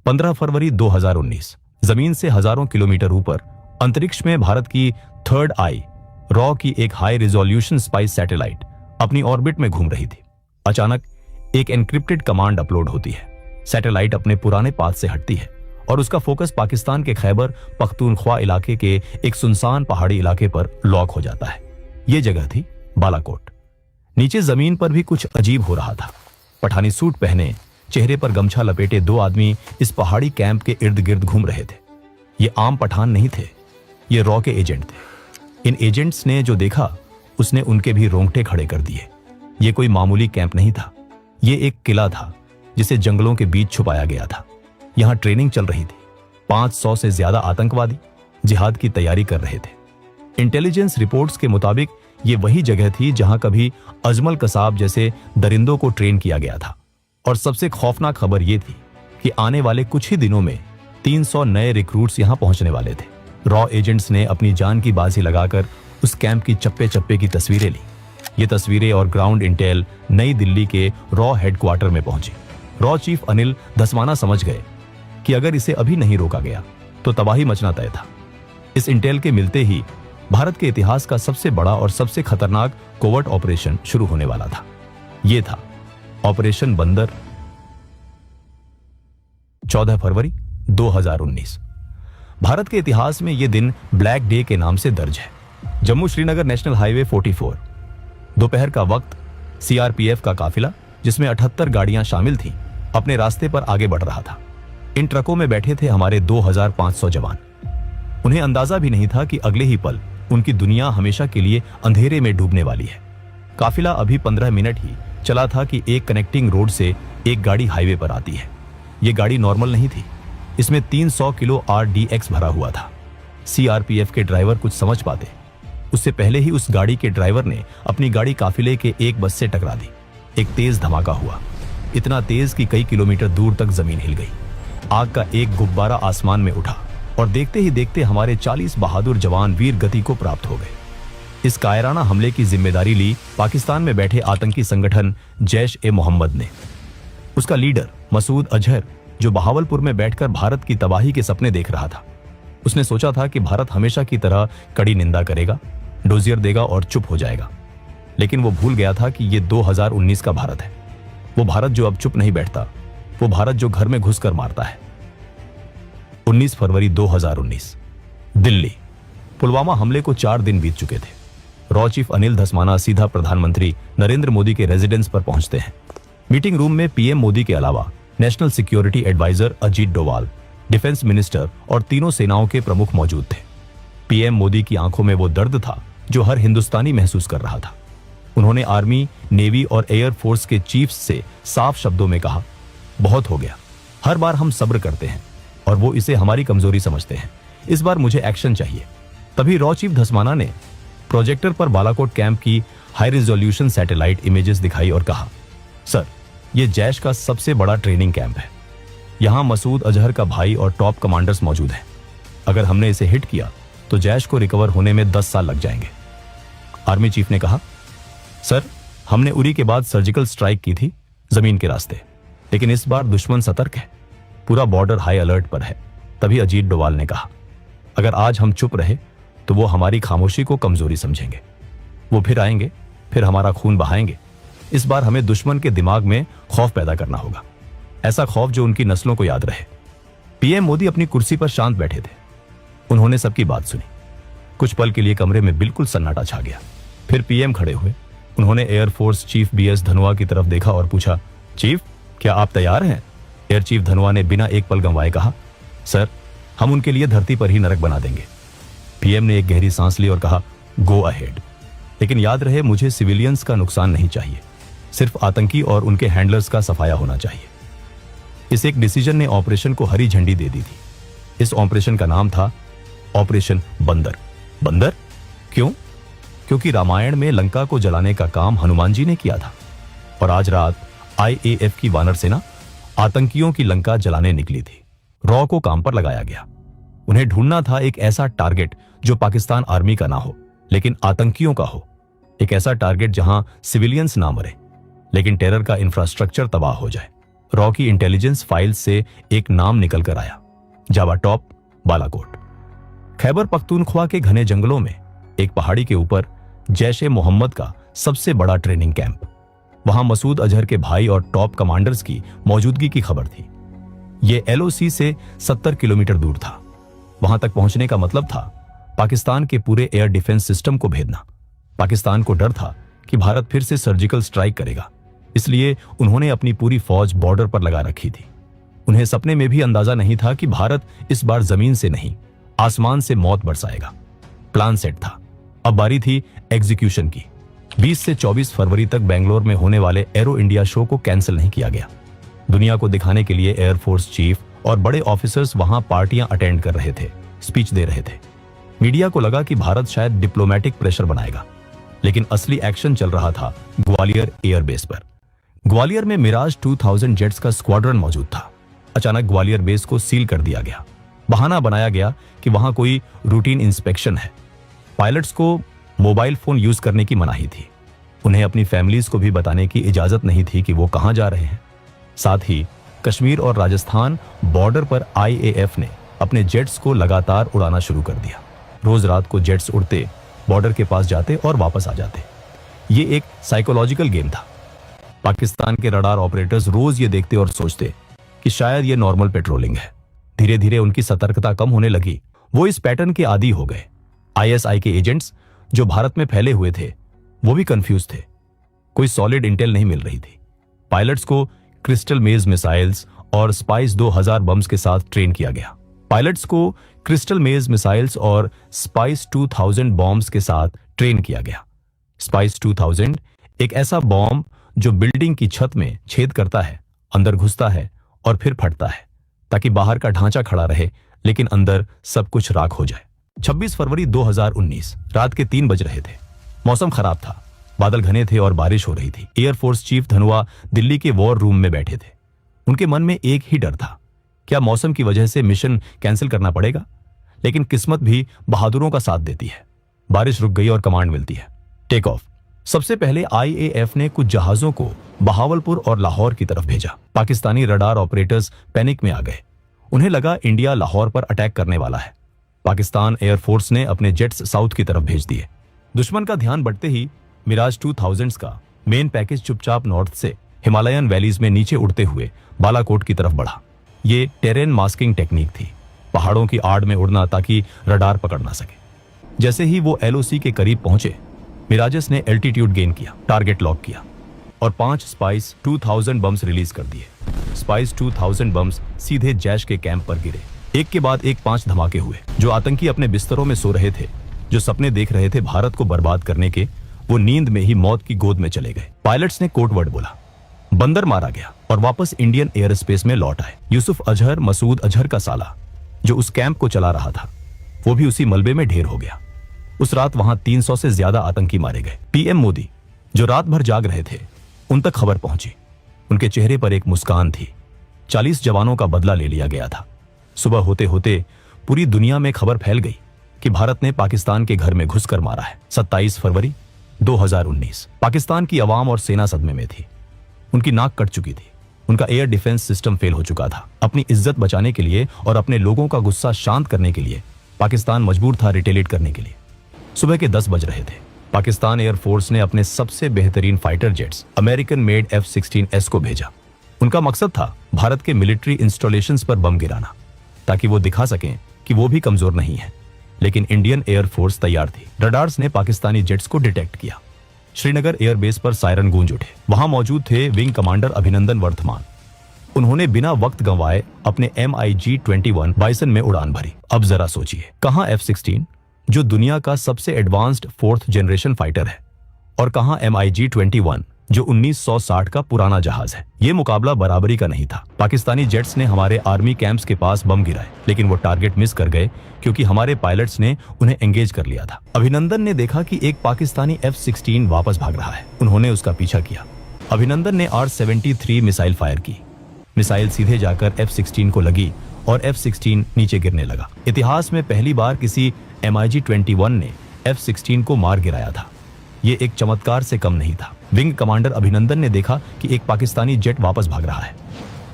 15 फरवरी 2019 जमीन से हजारों किलोमीटर ऊपर अंतरिक्ष में भारत की थर्ड आई रॉ की एक हाई रिजोल्यूशन स्पाइस सैटेलाइट अपनी ऑर्बिट में घूम रही थी। अचानक एक एन्क्रिप्टेड कमांड अपलोड होती है। सैटेलाइट अपने पुराने पाथ से हटती है और उसका फोकस पाकिस्तान के खैबर पख्तूनख्वा इलाके के एक सुनसान पहाड़ी इलाके पर लॉक हो जाता है। यह जगह थी बालाकोट। नीचे जमीन पर भी कुछ अजीब हो रहा था। पठानी सूट पहने, चेहरे पर गमछा लपेटे दो आदमी इस पहाड़ी कैंप के इर्द गिर्द घूम रहे थे। ये आम पठान नहीं थे, ये रॉ के एजेंट थे। इन एजेंट्स ने जो देखा उसने उनके भी रोंगटे खड़े कर दिए। ये कोई मामूली कैंप नहीं था, ये एक किला था जिसे जंगलों के बीच छुपाया गया था। यहां ट्रेनिंग चल रही थी। 500 से ज्यादा आतंकवादी जिहाद की तैयारी कर रहे थे। इंटेलिजेंस रिपोर्ट्स के मुताबिक ये वही जगह थी जहां कभी अजमल कसाब जैसे दरिंदों को ट्रेन किया गया था। और सबसे खौफनाक खबर यह थी कि आने वाले कुछ ही दिनों में 300 नए रिक्रूट्स यहां पहुंचने वाले थे। रॉ एजेंट्स ने अपनी जान की बाजी लगाकर उस कैंप की चप्पे चप्पे की तस्वीरें ली। ये तस्वीरें और ग्राउंड इंटेल नई दिल्ली के रॉ हेडक्वार्टर में पहुंची। रॉ चीफ अनिल धस्माना समझ गए कि अगर इसे अभी नहीं रोका गया तो तबाही मचना तय था। इस इंटेल के मिलते ही भारत के इतिहास का सबसे बड़ा और सबसे खतरनाक कोवर्ट ऑपरेशन शुरू होने वाला था। यह था ऑपरेशन बंदर। 14 फरवरी 2019 भारत के इतिहास में यह दिन ब्लैक डे के नाम से दर्ज है। जम्मू श्रीनगर नेशनल हाईवे 44, दोपहर का वक्त, सीआरपीएफ का काफिला जिसमें 78 गाड़ियां शामिल थीं, अपने रास्ते पर आगे बढ़ रहा था। इन ट्रकों में बैठे थे हमारे 2500 जवान। उन्हें अंदाजा भी नहीं था कि अगले ही पल उनकी दुनिया हमेशा के लिए अंधेरे में डूबने वाली है। काफिला अभी 15 मिनट ही चला था कि एक कनेक्टिंग रोड से एक गाड़ी हाईवे पर आती है। यह गाड़ी नॉर्मल नहीं थी, इसमें 300 किलो RDX भरा हुआ था। सीआरपीएफ के ड्राइवर कुछ समझ पाते उससे पहले ही उस गाड़ी के ड्राइवर ने अपनी गाड़ी काफिले के एक बस से टकरा दी। एक तेज धमाका हुआ, इतना तेज कि कई किलोमीटर दूर तक जमीन हिल गई। आग का एक गुब्बारा आसमान में उठा और देखते ही देखते हमारे 40 बहादुर जवान वीर गति को प्राप्त हो गए। इस कायराना हमले की जिम्मेदारी ली पाकिस्तान में बैठे आतंकी संगठन जैश-ए-मोहम्मद ने। उसका लीडर मसूद अजहर, जो बहावलपुर में बैठकर भारत की तबाही के सपने देख रहा था, उसने सोचा था कि भारत हमेशा की तरह कड़ी निंदा करेगा, डोजियर देगा और चुप हो जाएगा। लेकिन वो भूल गया था कि ये 2019 का भारत है। वो भारत जो अब चुप नहीं बैठता, वो भारत जो घर में घुसकर मारता है। 19 फरवरी 2019 दिल्ली। पुलवामा हमले को 4 दिन बीत चुके थे। रॉ चीफ अनिल धस्माना सीधा प्रधानमंत्री नरेंद्र मोदी के रेजिडेंस पर पहुंचते हैं। मीटिंग रूम में पीएम मोदी के अलावा national security advisor Ajit Doval, defence minister और तीनों सेनाओं के प्रमुख मौजूद थे। पीएम मोदी की आंखों में वो दर्द था जो हर हिंदुस्तानी महसूस कर रहा था। उन्होंने आर्मी, नेवी और एयर फोर्स के चीफ्स से साफ शब्दों में कहा, बहुत हो गया। हर बार हम सब्र करते हैं और वो इसे हमारी कमजोरी समझते हैं। इस बार मुझे एक्शन चाहिए। तभी रॉ चीफ धस्माना ने प्रोजेक्टर पर बालाकोट कैंप की हाई रिजोल्यूशन सैटेलाइट इमेजेस दिखाई और कहा, सर, यह जैश का सबसे बड़ा ट्रेनिंग कैंप है। यहां मसूद अजहर का भाई और टॉप कमांडर्स मौजूद हैं। अगर हमने इसे हिट किया तो जैश को रिकवर होने में 10 साल लग जाएंगे। आर्मी चीफ ने कहा, सर, हमने उरी के बाद सर्जिकल स्ट्राइक की थी जमीन के रास्ते, लेकिन इस बार दुश्मन सतर्क है, पूरा बॉर्डर हाई अलर्ट पर है। तभी अजीत डोवाल ने कहा, अगर आज हम चुप रहे तो वो हमारी खामोशी को कमजोरी समझेंगे। वो फिर आएंगे, फिर हमारा खून बहाएंगे। इस बार हमें दुश्मन के दिमाग में खौफ पैदा करना होगा, ऐसा खौफ जो उनकी नस्लों को याद रहे। पीएम मोदी अपनी कुर्सी पर शांत बैठे थे। उन्होंने सबकी बात सुनी। कुछ पल के लिए कमरे में बिल्कुल सन्नाटा छा गया। फिर पीएम खड़े हुए। उन्होंने एयरफोर्स चीफ बीएस धनोआ की तरफ देखा और पूछा, चीफ, क्या आप तैयार हैं? एयर चीफ धनोआ ने बिना एक पल गंवाए कहा, सर, हम उनके लिए धरती पर ही नरक बना देंगे। पीएम ने एक गहरी सांस ली और कहा, गो अहेड। लेकिन याद रहे, मुझे सिविलियंस का नुकसान नहीं चाहिए, सिर्फ आतंकी और उनके हैंडलर्स का सफाया होना चाहिए। इस एक डिसीजन ने ऑपरेशन को हरी झंडी दे दी थी। इस ऑपरेशन का नाम था ऑपरेशन बंदर। बंदर क्यों? क्योंकि रामायण में लंका को जलाने का काम हनुमान जी ने किया था और आज रात IAF की वानर सेना आतंकियों की लंका जलाने निकली थी। रॉ को काम पर लगाया गया। उन्हें ढूंढना था एक ऐसा टारगेट जो पाकिस्तान आर्मी का ना हो लेकिन आतंकियों का हो। एक ऐसा टारगेट जहां सिविलियंस ना मरे लेकिन टेरर का इंफ्रास्ट्रक्चर तबाह हो जाए। रॉ की इंटेलिजेंस फाइल्स से एक नाम निकल कर आया, जावा टॉप बालाकोट। खैबर पख्तूनख्वा के घने जंगलों में एक पहाड़ी के ऊपर जैश ए मोहम्मद का सबसे बड़ा ट्रेनिंग कैंप। वहां मसूद अजहर के भाई और टॉप कमांडर्स की मौजूदगी की खबर थी। यह एलओसी से 70 किलोमीटर दूर था। वहां तक पहुंचने का मतलब था पाकिस्तान के पूरे एयर डिफेंस सिस्टम को भेदना। पाकिस्तान को डर था कि भारत फिर से सर्जिकल स्ट्राइक करेगा, इसलिए उन्होंने अपनी पूरी फौज बॉर्डर पर लगा रखी थी। उन्हें सपने में भी अंदाजा नहीं था कि भारत इस बार जमीन से नहीं, आसमान से मौत बरसाएगा। प्लान सेट था, अब बारी थी एग्जीक्यूशन की। 20 से 24 फरवरी तक बेंगलोर में होने वाले एरो इंडिया शो को कैंसिल नहीं किया गया। दुनिया को दिखाने के लिए एयरफोर्स चीफ और बड़े ऑफिसर्स वहां पार्टियां अटेंड कर रहे थे, स्पीच दे रहे थे। मीडिया को लगा कि भारत शायद डिप्लोमेटिक प्रेशर बनाएगा, लेकिन असली एक्शन चल रहा था ग्वालियर एयरबेस पर। ग्वालियर में मिराज 2000 जेट्स का स्क्वाड्रन मौजूद था। अचानक ग्वालियर बेस को सील कर दिया गया। बहाना बनाया गया कि वहां कोई रूटीन इंस्पेक्शन है। पायलट्स को मोबाइल फोन यूज करने की मनाही थी। उन्हें अपनी फैमिलीज को भी बताने की इजाजत नहीं थी कि वो कहां जा रहे हैं। साथ ही कश्मीर और राजस्थान बॉर्डर पर आईएएफ ने अपने जेट्स को लगातार उड़ाना शुरू कर दिया। रोज रात को जेट्स उड़ते, बॉर्डर के पास जाते और वापस आ जाते। ये एक साइकोलॉजिकल गेम था। पाकिस्तान के रडार ऑपरेटर्स रोज ये देखते और सोचते कि शायद ये नॉर्मल पेट्रोलिंग है। धीरे धीरे उनकी सतर्कता कम होने लगी। वो इस पैटर्न के आदी हो गए। आईएसआई के एजेंट्स जो भारत में फैले हुए थे, वो भी कंफ्यूज थे। कोई सॉलिड इंटेल नहीं मिल रही थी। पायलट्स को क्रिस्टल मेज मिसाइल्स और स्पाइस 2000 बम्स के साथ ट्रेन किया गया। पायलट्स को क्रिस्टल मेज मिसाइल्स और स्पाइस 2000 बॉम्ब्स के साथ ट्रेन किया गया। स्पाइस 2000 एक ऐसा बॉम्ब जो बिल्डिंग की छत में छेद करता है, अंदर घुसता है और फिर फटता है, ताकि बाहर का ढांचा खड़ा रहे लेकिन अंदर सब कुछ राख हो जाए। 26 फरवरी 2019 रात के 3 बज रहे थे। मौसम खराब था, बादल घने थे और बारिश हो रही थी। एयरफोर्स चीफ धनुआ दिल्ली के वॉर रूम में बैठे थे। उनके मन में एक ही डर था, क्या मौसम की वजह से मिशन कैंसिल करना पड़ेगा? लेकिन किस्मत भी बहादुरों का साथ देती है। बारिश रुक गई और कमांड मिलती है, टेक ऑफ। सबसे पहले आईएएफ ने कुछ जहाजों को बहावलपुर और लाहौर की तरफ भेजा। पाकिस्तानी रडार ऑपरेटर्स पैनिक में आ गए। उन्हें लगा इंडिया लाहौर पर अटैक करने वाला है। पाकिस्तान एयरफोर्स ने अपने जेट्स साउथ की तरफ भेज दिए। दुश्मन का ध्यान बढ़ते ही मिराज 2000 का मेन पैकेज चुपचाप नॉर्थ से हिमालयन वैलीज में नीचे उड़ते हुए बालाकोट की तरफ बढ़ा। ये टेरेन मास्किंग टेक्निक थी, पहाड़ों की आड़ में उड़ना ताकि रडार पकड़ ना सके। जैसे ही वो एलओसी के करीब पहुंचे, मिराजेस ने एल्टीट्यूड गेन किया, टारगेट लॉक किया और 5 स्पाइस 2000 बम्स रिलीज कर दिए। स्पाइस 2000 बम्स सीधे जैश के कैंप पर गिरे। एक के बाद एक 5 धमाके हुए। जो आतंकी अपने बिस्तरों में सो रहे थे, जो सपने देख रहे थे भारत को बर्बाद करने के, वो नींद में ही मौत की गोद में चले गए। पायलट्स ने कोड वर्ड बोला, बंदर मारा गया और वापस इंडियन एयर स्पेस में लौट आए। यूसुफ अजहर, मसूद अजहर का साला, जो उस कैंप को चला रहा था, वो भी उसी मलबे में ढेर हो गया। उस रात वहां 300 से ज्यादा आतंकी मारे गए। पीएम मोदी, जो रात भर जाग रहे थे, उन तक खबर पहुंची। उनके चेहरे पर एक मुस्कान थी। 40 जवानों का बदला ले लिया गया था। सुबह होते होते पूरी दुनिया में खबर फैल गई कि भारत ने पाकिस्तान के घर में घुसकर मारा है। 27 फरवरी 2019 पाकिस्तान की अवाम और सेना सदमे में थी। उनकी नाक कट चुकी थी। उनका एयर डिफेंस सिस्टम फेल हो चुका था। अपनी इज्जत बचाने के लिए और अपने लोगों का गुस्सा शांत करने के लिए पाकिस्तान मजबूर था रिटेलिएट करने के लिए। सुबह के 10 बज रहे थे। पाकिस्तान एयरफोर्स ने अपने सबसे बेहतरीन fighter jets American made F-16S को भेजा। उनका मकसद था भारत के मिलिट्री इंस्टॉलेशंस पर बम गिराना, ताकि वो दिखा सकें कि वो भी कमजोर नहीं है। लेकिन इंडियन एयरफोर्स तैयार थी। रडार्स ने पाकिस्तानी जेट्स को डिटेक्ट किया। श्रीनगर एयरबेस पर सायरन गूंज उठे। वहां मौजूद थे विंग कमांडर अभिनंदन वर्धमान। उन्होंने बिना वक्त गंवाए अपने MiG-21 बाइसन में उड़ान भरी। अब जरा सोचिए, कहां F-16 जो दुनिया का सबसे एडवांस्ड 4th जनरेशन फाइटर है, और कहां MiG-21 जो 1960 का पुराना जहाज है। यह मुकाबला बराबरी का नहीं था। पाकिस्तानी जेट्स ने हमारे आर्मी कैंप्स के पास बम गिराए, लेकिन वो टारगेट मिस कर गए क्योंकि हमारे पायलट्स ने उन्हें एंगेज कर लिया था। अभिनंदन ने देखा कि एक पाकिस्तानी F-16 वापस भाग रहा है। उन्होंने उसका पीछा किया। अभिनंदन ने R-73 मिसाइल फायर की। मिसाइल सीधे जाकर F-16 को लगी और F-16 नीचे गिरने लगा। इतिहास में पहली बार किसी MiG-21 ने F-16 को मार गिराया था। ये एक चमत्कार से कम नहीं था। विंग कमांडर अभिनंदन ने देखा कि एक पाकिस्तानी जेट वापस भाग रहा है।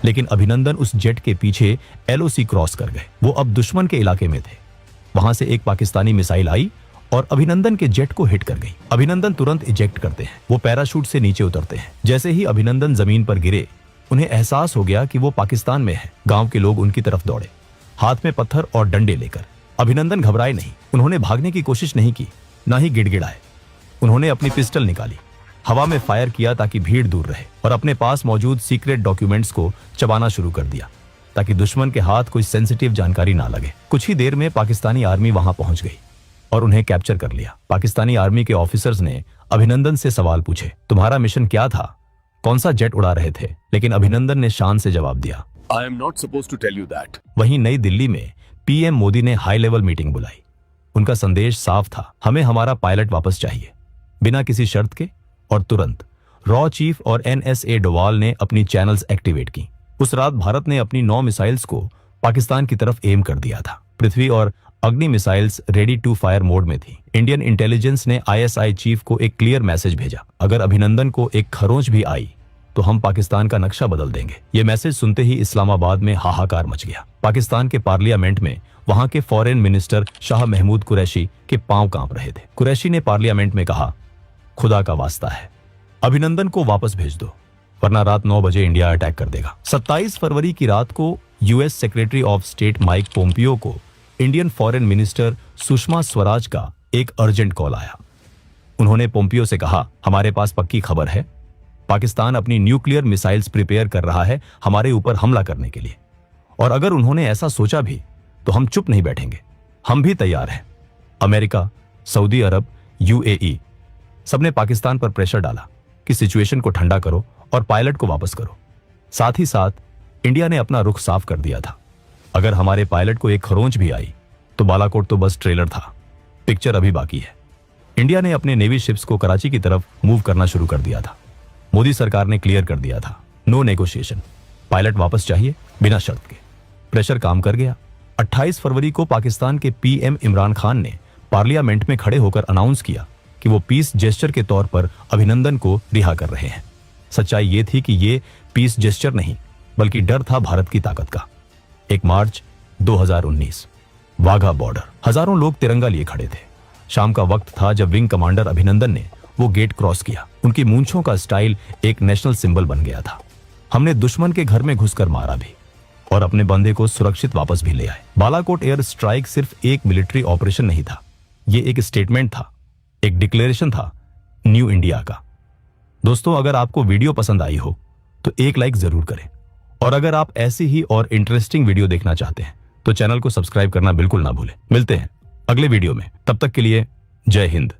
लेकिन अभिनंदन उस जेट के पीछे LOC क्रॉस कर गए। वो अब दुश्मन के इलाके में थे। वहां से एक पाकिस्तानी मिसाइल आई और अभिनंदन के जेट को हिट कर गई। अभिनंदन तुरंत इजेक्ट करते हैं। वो पैराशूट से नीचे उतरते हैं। जैसे ही अभिनंदन जमीन पर गिरे, उन्हें एहसास हो गया कि वो पाकिस्तान में है। गांव के लोग उनकी तरफ दौड़े, हाथ में पत्थर और डंडे लेकर। अभिनंदन घबराए नहीं। उन्होंने भागने की कोशिश नहीं की, ना ही गिड़गिड़ाए। उन्होंने अपनी पिस्टल निकाली, हवा में फायर किया ताकि भीड़ दूर रहे, और अपने पास मौजूद सीक्रेट डॉक्यूमेंट्स को चबाना शुरू कर दिया ताकि दुश्मन के हाथ कोई सेंसिटिव जानकारी ना लगे। कुछ ही देर में पाकिस्तानी आर्मी वहां पहुंच गई और उन्हें कैप्चर कर लिया। पाकिस्तानी आर्मी के ऑफिसर्स ने अभिनंदन से सवाल पूछे, तुम्हारा मिशन क्या था, कौन सा जेट उड़ा रहे थे? लेकिन अभिनंदन ने शान से जवाब दिया, I am not supposed to tell you that. वहीं नई दिल्ली में PM मोदी ने हाई लेवल मीटिंग बुलाई। उनका संदेश साफ था, हमें हमारा पायलट वापस चाहिए, बिना किसी शर्त के और तुरंत। रॉ चीफ और NSA डोवाल ने अपनी चैनल्स एक्टिवेट की। उस रात भारत ने अपनी 9 मिसाइल्स को पाकिस्तान की तरफ एम कर दिया था। पृथ्वी और Agni missiles ready to fire mode में थी। इंडियन इंटेलिजेंस ने ISI चीफ को एक क्लियर मैसेज भेजा, अगर अभिनंदन को एक खरोंच भी आई तो हम पाकिस्तान का नक्शा बदल देंगे। ये मैसेज सुनते ही इस्लामाबाद में हाहाकार मच गया। पाकिस्तान के पार्लियामेंट में वहां के फॉरेन मिनिस्टर शाह महमूद कुरैशी के पांव कांप रहे थे। कुरैशी ने पार्लियामेंट में कहा, खुदा का वास्ता है, अभिनंदन को वापस भेज दो, वरना रात 9 बजे इंडिया अटैक कर देगा। 27 फरवरी की रात को US secretary of state Mike Pompeo को Indian foreign minister Sushma Swaraj का एक अर्जेंट कॉल आया। उन्होंने पोम्पियो से कहा, हमारे पास पक्की खबर है, पाकिस्तान अपनी न्यूक्लियर मिसाइल्स प्रिपेयर कर रहा है हमारे ऊपर हमला करने के लिए, और अगर उन्होंने ऐसा सोचा भी तो हम चुप नहीं बैठेंगे, हम भी तैयार हैं। अमेरिका, सऊदी अरब, UAE सबने पाकिस्तान पर प्रेशर डाला कि सिचुएशन को ठंडा करो और पायलट को वापस करो। साथ ही साथ इंडिया ने अपना रुख साफ कर दिया था, अगर हमारे पायलट को एक खरोंच भी आई तो बालाकोट तो बस ट्रेलर था, पिक्चर अभी बाकी है। इंडिया ने अपने नेवी शिप्स को कराची की तरफ मूव करना शुरू कर दिया था। मोदी सरकार ने क्लियर कर दिया था, नो नेगोशिएशन, पायलट वापस चाहिए बिना शर्त के। प्रेशर काम कर गया। 28 फरवरी को पाकिस्तान के PM इमरान खान ने पार्लियामेंट में खड़े होकर अनाउंस किया कि वो पीस जेस्चर के तौर पर अभिनंदन को रिहा कर रहे हैं। सच्चाई ये थी कि ये पीस जेस्चर नहीं, बल्कि डर था भारत की ताकत का। 1 मार्च 2019, वाघा बॉर्डर, हजारों लोग तिरंगा लिए खड़े थे। शाम का वक्त था जब विंग कमांडर अभिनंदन ने वो गेट क्रॉस किया। उनकी मूंछों का स्टाइल एक नेशनल सिंबल बन गया था। हमने दुश्मन के घर में घुसकर मारा भी और अपने बंदे को सुरक्षित वापस भी ले आए। बालाकोट एयर स्ट्राइक सिर्फ एक मिलिट्री ऑपरेशन नहीं था, ये एक स्टेटमेंट था, एक डिक्लेरेशन था न्यू इंडिया का। दोस्तों, अगर आपको वीडियो पसंद आई हो तो एक लाइक जरूर करें, और अगर आप ऐसी ही और इंटरेस्टिंग वीडियो देखना चाहते हैं तो चैनल को सब्सक्राइब करना बिल्कुल ना भूलें। मिलते हैं अगले वीडियो में, तब तक के लिए जय हिंद।